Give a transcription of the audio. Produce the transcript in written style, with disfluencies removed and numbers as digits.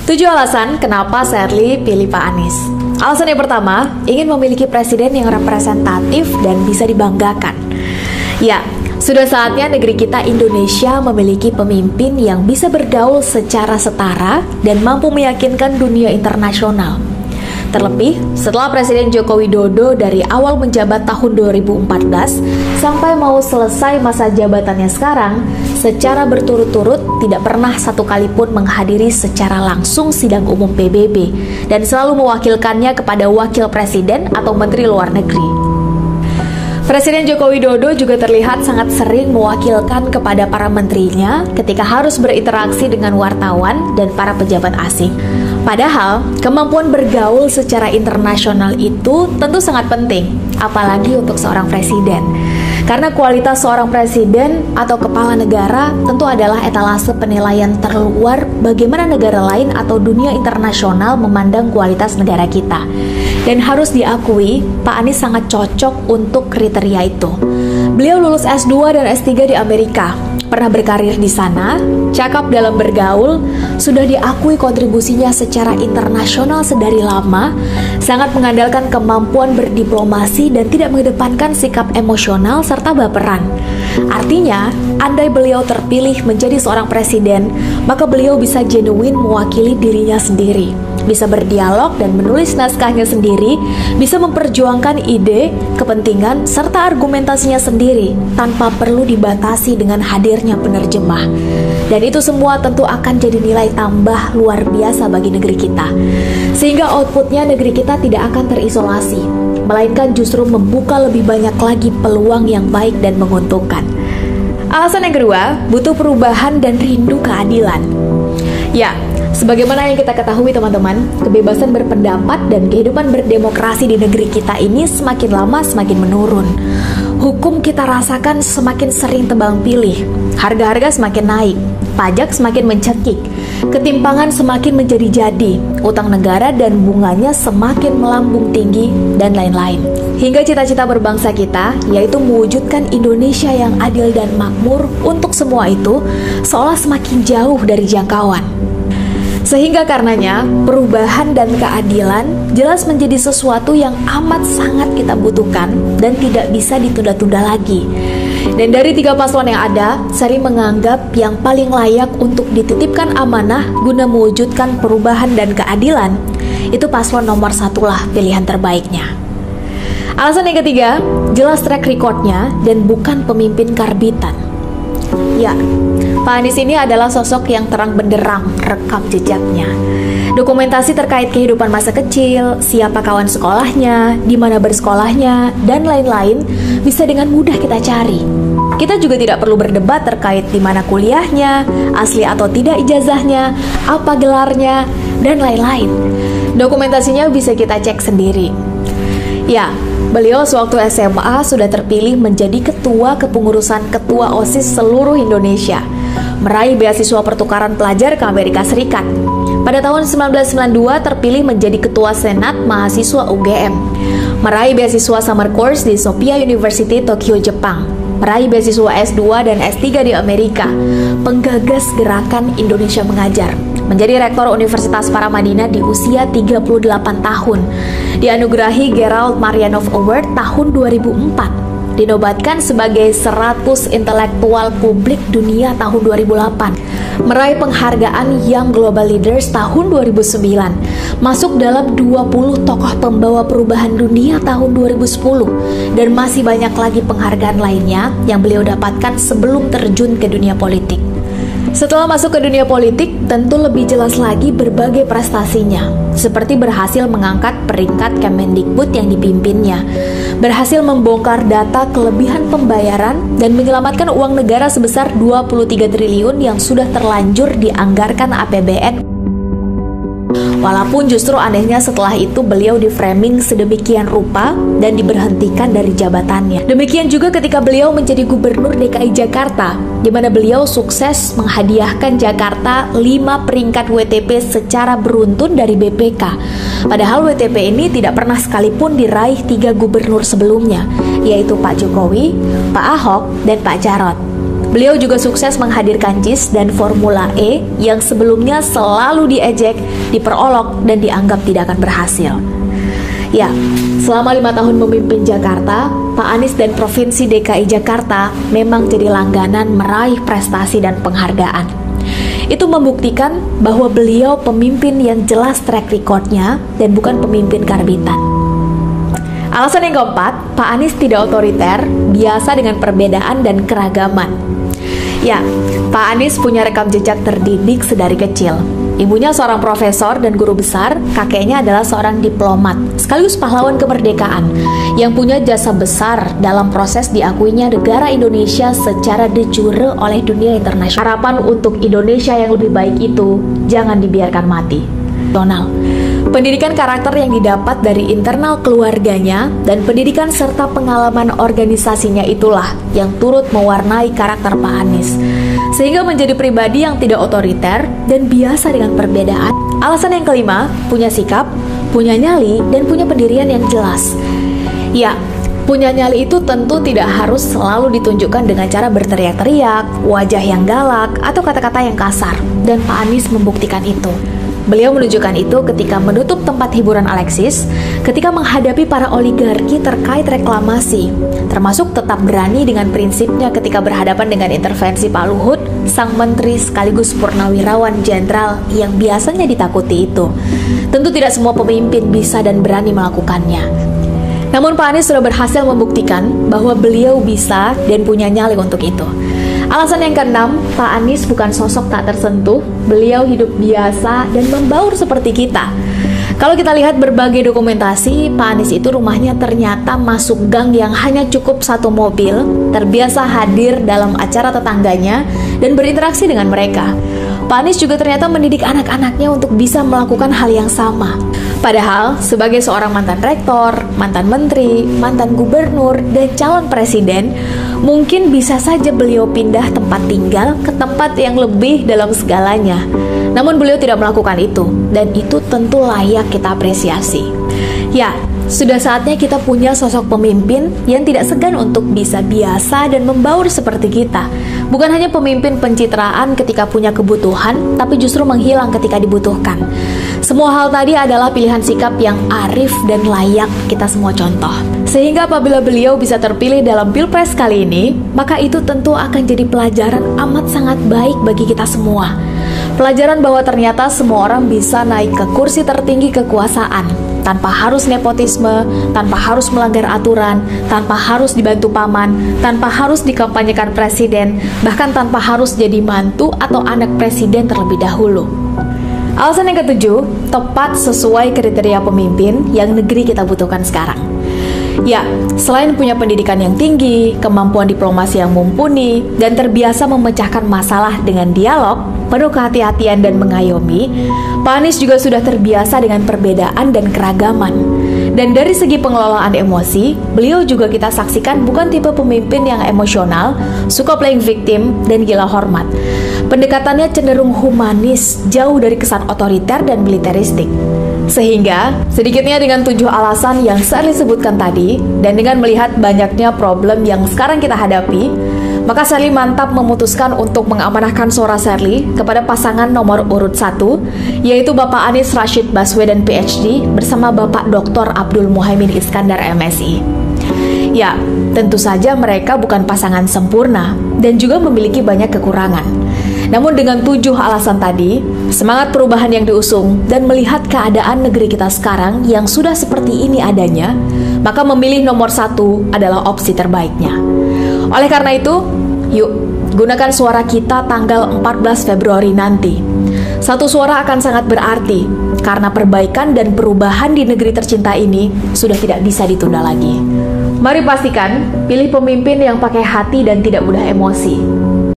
7 alasan kenapa Shirley pilih Pak Anies. Alasan yang pertama, ingin memiliki presiden yang representatif dan bisa dibanggakan. Ya, sudah saatnya negeri kita Indonesia memiliki pemimpin yang bisa bergaul secara setara dan mampu meyakinkan dunia internasional. Terlebih, setelah Presiden Joko Widodo dari awal menjabat tahun 2014 sampai mau selesai masa jabatannya sekarang, secara berturut-turut tidak pernah satu kali pun menghadiri secara langsung sidang umum PBB dan selalu mewakilkannya kepada Wakil Presiden atau Menteri Luar Negeri. Presiden Joko Widodo juga terlihat sangat sering mewakilkan kepada para menterinya ketika harus berinteraksi dengan wartawan dan para pejabat asing. Padahal, kemampuan bergaul secara internasional itu tentu sangat penting, apalagi untuk seorang presiden. Karena kualitas seorang presiden atau kepala negara tentu adalah etalase penilaian terluar bagaimana negara lain atau dunia internasional memandang kualitas negara kita. Dan harus diakui, Pak Anies sangat cocok untuk kriteria itu. Beliau lulus S2 dan S3 di Amerika, pernah berkarir di sana, cakap dalam bergaul, sudah diakui kontribusinya secara internasional sedari lama, sangat mengandalkan kemampuan berdiplomasi dan tidak mengedepankan sikap emosional serta baperan. Artinya, andai beliau terpilih menjadi seorang presiden, maka beliau bisa genuine mewakili dirinya sendiri, bisa berdialog dan menulis naskahnya sendiri, bisa memperjuangkan ide, kepentingan, serta argumentasinya sendiri tanpa perlu dibatasi dengan hadirnya penerjemah. Dan itu semua tentu akan jadi nilai tambah luar biasa bagi negeri kita. Sehingga outputnya negeri kita tidak akan terisolasi, melainkan justru membuka lebih banyak lagi peluang yang baik dan menguntungkan. Alasan yang kedua, butuh perubahan dan rindu keadilan. Ya, sebagaimana yang kita ketahui teman-teman, kebebasan berpendapat dan kehidupan berdemokrasi di negeri kita ini semakin lama semakin menurun. Hukum kita rasakan semakin sering tebang pilih, harga-harga semakin naik, pajak semakin mencekik, ketimpangan semakin menjadi-jadi, utang negara dan bunganya semakin melambung tinggi, dan lain-lain. Hingga cita-cita berbangsa kita, yaitu mewujudkan Indonesia yang adil dan makmur, untuk semua itu seolah semakin jauh dari jangkauan. Sehingga karenanya, perubahan dan keadilan jelas menjadi sesuatu yang amat sangat kita butuhkan dan tidak bisa ditunda-tunda lagi. Dan dari 3 paslon yang ada, Sari menganggap yang paling layak untuk dititipkan amanah guna mewujudkan perubahan dan keadilan, itu paslon nomor 1 lah pilihan terbaiknya. Alasan yang ketiga, jelas track recordnya dan bukan pemimpin karbitan. Ya, Pak Anies ini adalah sosok yang terang benderang rekam jejaknya. Dokumentasi terkait kehidupan masa kecil, siapa kawan sekolahnya, di mana bersekolahnya, dan lain-lain bisa dengan mudah kita cari. Kita juga tidak perlu berdebat terkait di mana kuliahnya, asli atau tidak ijazahnya, apa gelarnya, dan lain-lain. Dokumentasinya bisa kita cek sendiri. Ya, beliau sewaktu SMA sudah terpilih menjadi ketua kepengurusan ketua OSIS seluruh Indonesia, meraih beasiswa pertukaran pelajar ke Amerika Serikat. Pada tahun 1992 terpilih menjadi ketua Senat Mahasiswa UGM, meraih beasiswa summer course di Sophia University Tokyo, Jepang, meraih beasiswa S2 dan S3 di Amerika, penggagas gerakan Indonesia Mengajar, menjadi rektor Universitas Paramadina di usia 38 tahun, dianugerahi Gerald Marianov Award tahun 2004, dinobatkan sebagai 100 intelektual publik dunia tahun 2008, meraih penghargaan Young Global Leaders tahun 2009, masuk dalam 20 tokoh pembawa perubahan dunia tahun 2010, dan masih banyak lagi penghargaan lainnya yang beliau dapatkan sebelum terjun ke dunia politik. Setelah masuk ke dunia politik, tentu lebih jelas lagi berbagai prestasinya, seperti berhasil mengangkat peringkat Kemendikbud yang dipimpinnya, berhasil membongkar data kelebihan pembayaran, dan menyelamatkan uang negara sebesar 23 triliun yang sudah terlanjur dianggarkan APBN. Walaupun justru anehnya setelah itu beliau di-framing sedemikian rupa dan diberhentikan dari jabatannya. Demikian juga ketika beliau menjadi Gubernur DKI Jakarta, di mana beliau sukses menghadiahkan Jakarta 5 peringkat WTP secara beruntun dari BPK. Padahal WTP ini tidak pernah sekalipun diraih 3 gubernur sebelumnya, yaitu Pak Jokowi, Pak Ahok, dan Pak Jarot. beliau juga sukses menghadirkan JIS dan Formula E yang sebelumnya selalu diejek, diperolok, dan dianggap tidak akan berhasil. Ya, selama 5 tahun memimpin Jakarta, Pak Anies dan Provinsi DKI Jakarta memang jadi langganan meraih prestasi dan penghargaan. Itu membuktikan bahwa beliau pemimpin yang jelas track record-nya dan bukan pemimpin karbitan. Alasan yang keempat, Pak Anies tidak otoriter, biasa dengan perbedaan dan keragaman. Ya, Pak Anies punya rekam jejak terdidik sedari kecil. Ibunya seorang profesor dan guru besar, kakeknya adalah seorang diplomat, sekaligus pahlawan kemerdekaan, yang punya jasa besar dalam proses diakuinya negara Indonesia secara de jure oleh dunia internasional. Harapan untuk Indonesia yang lebih baik itu jangan dibiarkan mati. Donald. Pendidikan karakter yang didapat dari internal keluarganya dan pendidikan serta pengalaman organisasinya itulah yang turut mewarnai karakter Pak Anies, sehingga menjadi pribadi yang tidak otoriter dan biasa dengan perbedaan. Alasan yang kelima, punya sikap, punya nyali, dan punya pendirian yang jelas. Ya, punya nyali itu tentu tidak harus selalu ditunjukkan dengan cara berteriak-teriak, wajah yang galak, atau kata-kata yang kasar, dan Pak Anies membuktikan itu. Beliau menunjukkan itu ketika menutup tempat hiburan Alexis, ketika menghadapi para oligarki terkait reklamasi, termasuk tetap berani dengan prinsipnya ketika berhadapan dengan intervensi Pak Luhut, sang menteri sekaligus purnawirawan jenderal yang biasanya ditakuti itu. Tentu tidak semua pemimpin bisa dan berani melakukannya. Namun Pak Anies sudah berhasil membuktikan bahwa beliau bisa dan punya nyali untuk itu. Alasan yang keenam, Pak Anies bukan sosok tak tersentuh, beliau hidup biasa dan membaur seperti kita. Kalau kita lihat berbagai dokumentasi, Pak Anies itu rumahnya ternyata masuk gang yang hanya cukup satu mobil, terbiasa hadir dalam acara tetangganya dan berinteraksi dengan mereka. Pak Anies juga ternyata mendidik anak-anaknya untuk bisa melakukan hal yang sama. Padahal, sebagai seorang mantan rektor, mantan menteri, mantan gubernur, dan calon presiden, mungkin bisa saja beliau pindah tempat tinggal ke tempat yang lebih dalam segalanya. Namun beliau tidak melakukan itu, dan itu tentu layak kita apresiasi. Ya, sudah saatnya kita punya sosok pemimpin yang tidak segan untuk bisa biasa dan membaur seperti kita. Bukan hanya pemimpin pencitraan ketika punya kebutuhan, tapi justru menghilang ketika dibutuhkan. Semua hal tadi adalah pilihan sikap yang arif dan layak kita semua contoh. Sehingga apabila beliau bisa terpilih dalam Pilpres kali ini, maka itu tentu akan jadi pelajaran amat sangat baik bagi kita semua. Pelajaran bahwa ternyata semua orang bisa naik ke kursi tertinggi kekuasaan tanpa harus nepotisme, tanpa harus melanggar aturan, tanpa harus dibantu paman, tanpa harus dikampanyekan presiden, bahkan tanpa harus jadi mantu atau anak presiden terlebih dahulu. Alasan yang ketujuh, tepat sesuai kriteria pemimpin yang negeri kita butuhkan sekarang. Ya, selain punya pendidikan yang tinggi, kemampuan diplomasi yang mumpuni, dan terbiasa memecahkan masalah dengan dialog, penuh kehati-hatian dan mengayomi, Pak Anies juga sudah terbiasa dengan perbedaan dan keragaman. Dan dari segi pengelolaan emosi, beliau juga kita saksikan bukan tipe pemimpin yang emosional, suka playing victim, dan gila hormat. Pendekatannya cenderung humanis, jauh dari kesan otoriter dan militeristik. Sehingga, sedikitnya dengan 7 alasan yang Sherly sebutkan tadi, dan dengan melihat banyaknya problem yang sekarang kita hadapi, maka Sherly mantap memutuskan untuk mengamanahkan suara Sherly kepada pasangan nomor urut 1, yaitu Bapak Anies Rashid Baswedan PhD bersama Bapak Dr. Abdul Muhaimin Iskandar MSI. Ya, tentu saja mereka bukan pasangan sempurna dan juga memiliki banyak kekurangan. Namun dengan 7 alasan tadi, semangat perubahan yang diusung dan melihat keadaan negeri kita sekarang yang sudah seperti ini adanya, maka memilih nomor 1 adalah opsi terbaiknya. Oleh karena itu, yuk gunakan suara kita tanggal 14 Februari nanti. Satu suara akan sangat berarti, karena perbaikan dan perubahan di negeri tercinta ini sudah tidak bisa ditunda lagi. Mari pastikan, pilih pemimpin yang pakai hati dan tidak mudah emosi.